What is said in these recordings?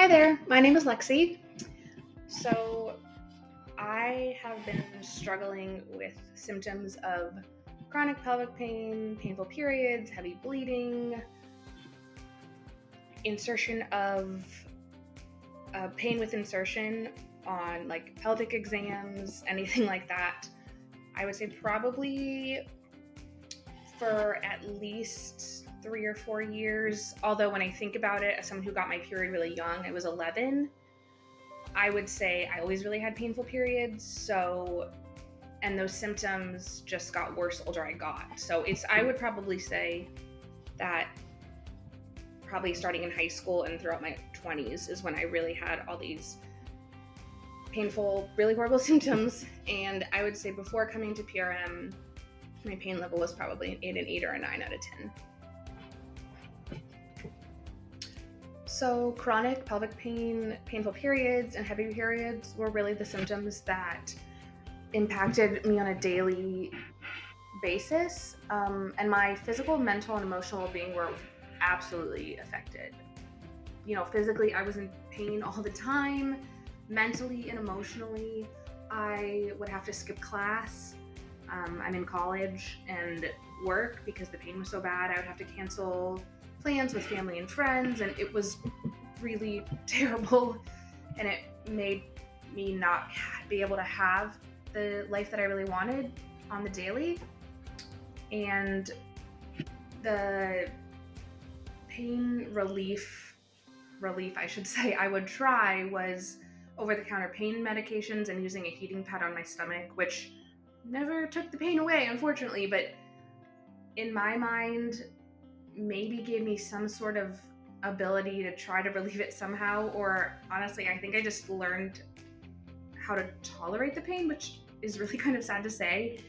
Hi there, my name is Lexi. So, I have been struggling with symptoms of chronic pelvic pain, painful periods, heavy bleeding, insertion of pain with insertion on like pelvic exams, anything like that. I would say probably for at least 3 or 4 years. Although, when I think about it, as someone who got my period really young, I was 11. I would say I always really had painful periods, and those symptoms just got worse the older I got. So I would probably say that probably starting in high school and throughout my 20s is when I really had all these painful, really horrible symptoms. And I would say before coming to PRM, my pain level was probably an 8 or a 9 out of 10. So chronic pelvic pain, painful periods, and heavy periods were really the symptoms that impacted me on a daily basis. And my physical, mental, and emotional well-being were absolutely affected. Physically, I was in pain all the time. Mentally and emotionally, I would have to skip class. I'm in college and work because the pain was so bad. I would have to cancel plans with family and friends, and it was really terrible, and it made me not be able to have the life that I really wanted on the daily. And the pain relief I should say I would try was over-the-counter pain medications and using a heating pad on my stomach, which never took the pain away, unfortunately, but in my mind maybe gave me some sort of ability to try to relieve it somehow. Or honestly, I think I just learned how to tolerate the pain, which is really kind of sad to say.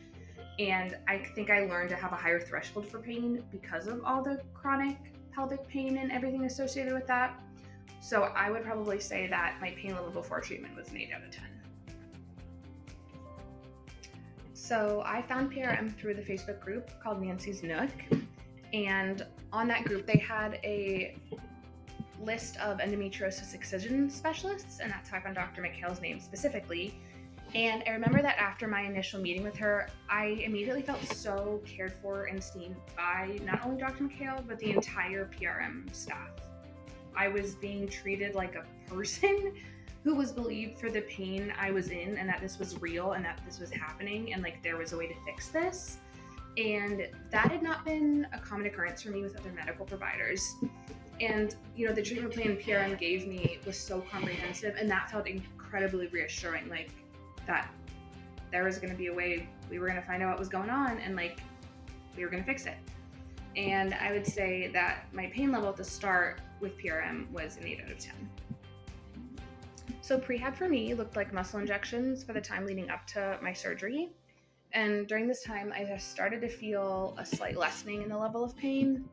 And I think I learned to have a higher threshold for pain because of all the chronic pelvic pain and everything associated with that. So I would probably say that my pain level before treatment was an 8 out of 10. So I found PRM through the Facebook group called Nancy's Nook. And on that group, they had a list of endometriosis excision specialists, and that's how I found Dr. McHale's name specifically. And I remember that after my initial meeting with her, I immediately felt so cared for and seen by not only Dr. McHale, but the entire PRM staff. I was being treated like a person who was believed for the pain I was in, and that this was real and that this was happening, and like there was a way to fix this. And that had not been a common occurrence for me with other medical providers. And, the treatment plan PRM gave me was so comprehensive, and that felt incredibly reassuring, like that there was going to be a way we were going to find out what was going on, and like we were going to fix it. And I would say that my pain level at the start with PRM was an 8 out of 10. So prehab for me looked like muscle injections for the time leading up to my surgery. And during this time, I just started to feel a slight lessening in the level of pain.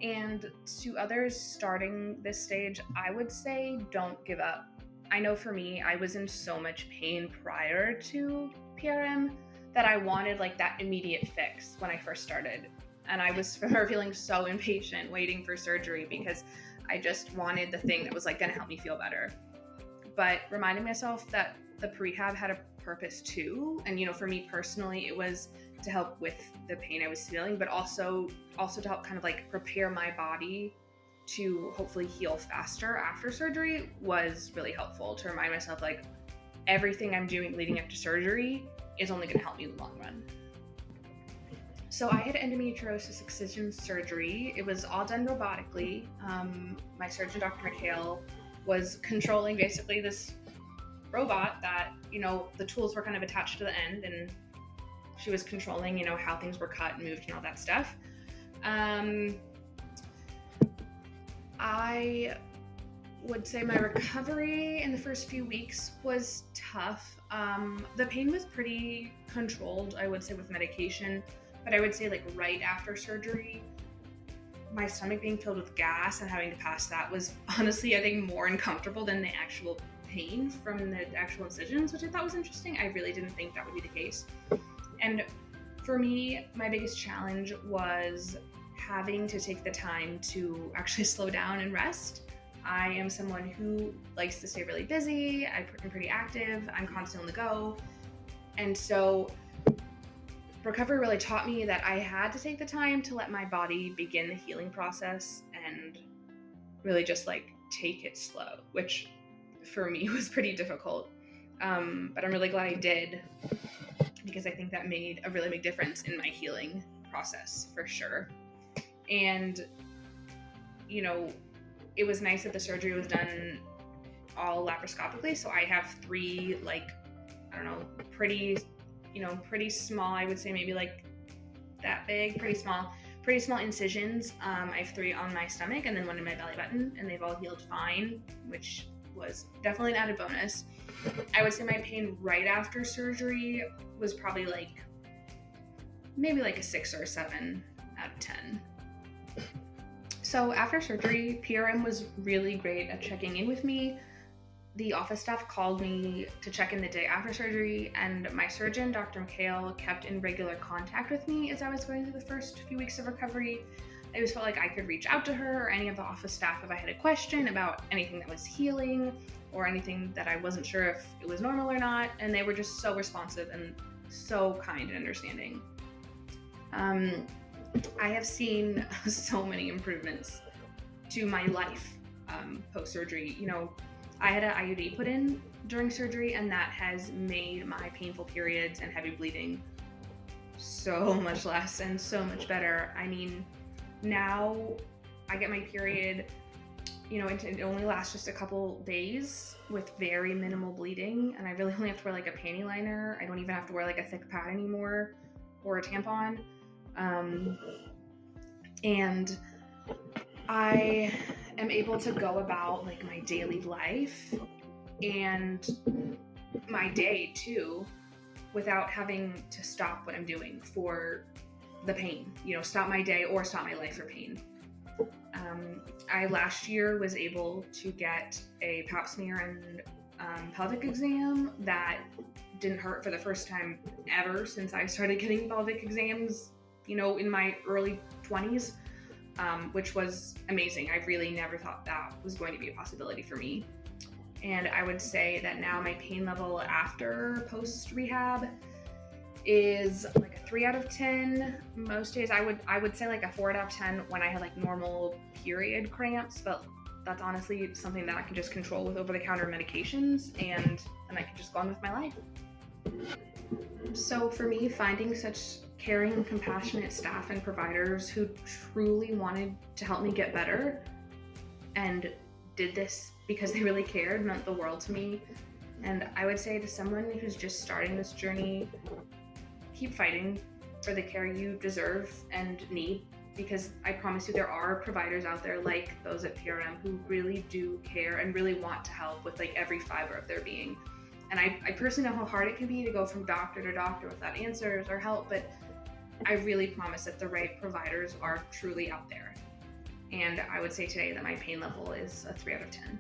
And to others starting this stage, I would say don't give up. I know for me, I was in so much pain prior to PRM that I wanted like that immediate fix when I first started. And I was feeling so impatient waiting for surgery because I just wanted the thing that was like going to help me feel better. But reminding myself that the prehab had a purpose too. And, for me personally, it was to help with the pain I was feeling, but also to help kind of like prepare my body to hopefully heal faster after surgery was really helpful to remind myself like everything I'm doing leading up to surgery is only going to help me in the long run. So I had endometriosis excision surgery. It was all done robotically. My surgeon, Dr. McHale, was controlling basically this robot that, the tools were kind of attached to the end, and she was controlling, how things were cut and moved and all that stuff. I would say my recovery in the first few weeks was tough. The pain was pretty controlled, I would say, with medication, but I would say like right after surgery, my stomach being filled with gas and having to pass that was honestly, I think, more uncomfortable than the actual pain from the actual incisions, which I thought was interesting. I really didn't think that would be the case. And for me, my biggest challenge was having to take the time to actually slow down and rest. I am someone who likes to stay really busy. I'm pretty active. I'm constantly on the go. And so recovery really taught me that I had to take the time to let my body begin the healing process and really just like take it slow, which for me was pretty difficult. But I'm really glad I did, because I think that made a really big difference in my healing process for sure. And, you know, it was nice that the surgery was done all laparoscopically. So I have 3, like, I don't know, pretty small, I would say maybe like that big, pretty small incisions. I have 3 on my stomach and then 1 in my belly button, and they've all healed fine, which was definitely an added bonus. I would say my pain right after surgery was probably like maybe like a 6 or a 7 out of 10. So after surgery, PRM was really great at checking in with me. The office staff called me to check in the day after surgery, and my surgeon, Dr. McHale, kept in regular contact with me as I was going through the first few weeks of recovery. I always felt like I could reach out to her or any of the office staff if I had a question about anything that was healing or anything that I wasn't sure if it was normal or not, and they were just so responsive and so kind and understanding. I have seen so many improvements to my life post-surgery. You know, I had an IUD put in during surgery, and that has made my painful periods and heavy bleeding so much less and so much better. I mean, now I get my period, you know, it only lasts just a couple days with very minimal bleeding, and I really only have to wear like a panty liner. I don't even have to wear like a thick pad anymore or a tampon. And I am able to go about like my daily life and my day too without having to stop what I'm doing for the pain, you know, stop my day or stop my life for pain. I last year was able to get a pap smear and pelvic exam that didn't hurt for the first time ever since I started getting pelvic exams, you know, in my early 20s, which was amazing. I really never thought that was going to be a possibility for me. And I would say that now my pain level after post-rehab is like a 3 out of 10. Most days I would say like a 4 out of 10 when I had like normal period cramps, but that's honestly something that I can just control with over-the-counter medications, and I can just go on with my life. So for me, finding such caring and compassionate staff and providers who truly wanted to help me get better and did this because they really cared meant the world to me. And I would say to someone who's just starting this journey, keep fighting for the care you deserve and need, because I promise you there are providers out there like those at PRM who really do care and really want to help with like every fiber of their being. And I personally know how hard it can be to go from doctor to doctor without answers or help, but I really promise that the right providers are truly out there. And I would say today that my pain level is a 3 out of 10.